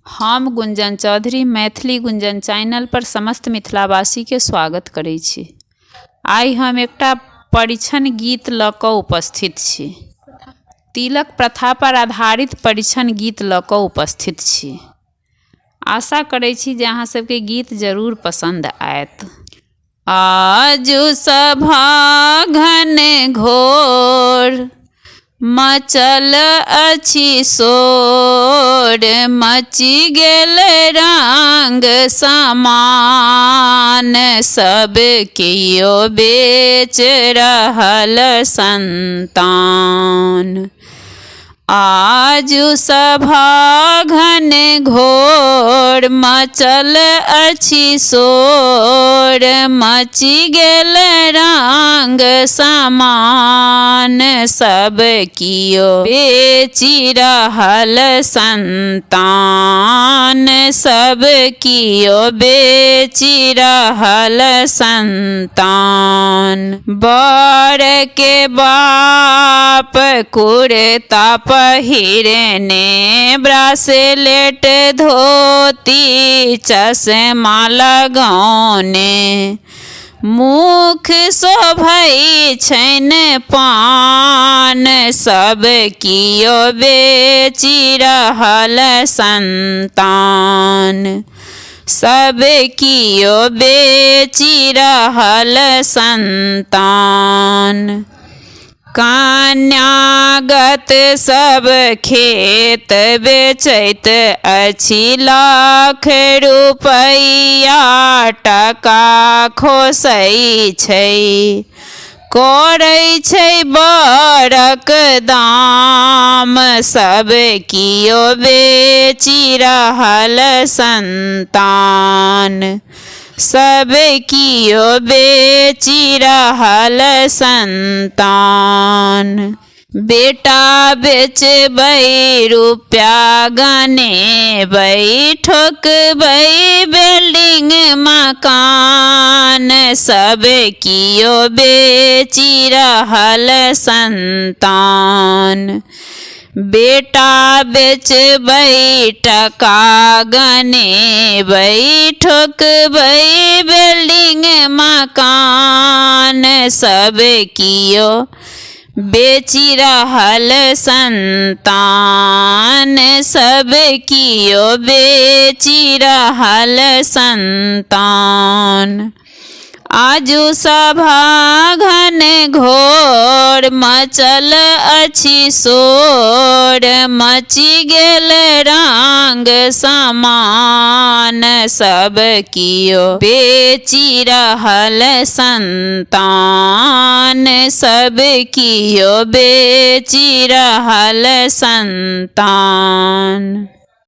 हम गुंजन चौधरी मैथिली गुंजन चैनल पर समस्त मिथिलावासी के स्वागत करै छी। आइ हम एकटा परिछन गीत लऽ कऽ उपस्थित छी। तिलक प्रथा पर आधारित परिछन गीत लऽ कऽ उपस्थित छी। आशा करै छी जे अहाँ सबके गीत जरूर पसंद आयत। आजु सभा घन घोर मचल अछि शोर, मचि गेल रंग समान, सब कियो बेच रहल संतान। आजु सभा घन घोर मचल अछि शोर, मचि गेल रंग समान, सब कियो बेचि रहल संतान, सब कियो बेचि रहल संतान। बर के बाप कुर्ता पहिरने, ब्रासलेट धोती चश्मा लगौने, मुख शोभै छनि पान, सब कियो बेचि रहल संतान, सब कियो बेचि रहल संतान। कन्यागत सब खेत बेचैत अछि, लाख रुपैया टका खोसै छै, करै छै बरक दाम, सब कियो बेचि रहल संतान, सब कियो बेचि रहल संतान। बेटा बेचबै रुपया गनेबै, ठोकबै बिल्डिंग मकान, सब कियो बेचि रहल संतान। बेटा बेचबै टका गनेबै, ठोकबै बिल्डिंग मकान, सब कियो बेचि रहल संतान, सब कियो बेचि रहल संतान। आजु सभा घन घोर मचल अछि शोर, मचि गेल रंग समान, सब कियो बेचि रहल संतान, सब कियो बेचि रहल संतान।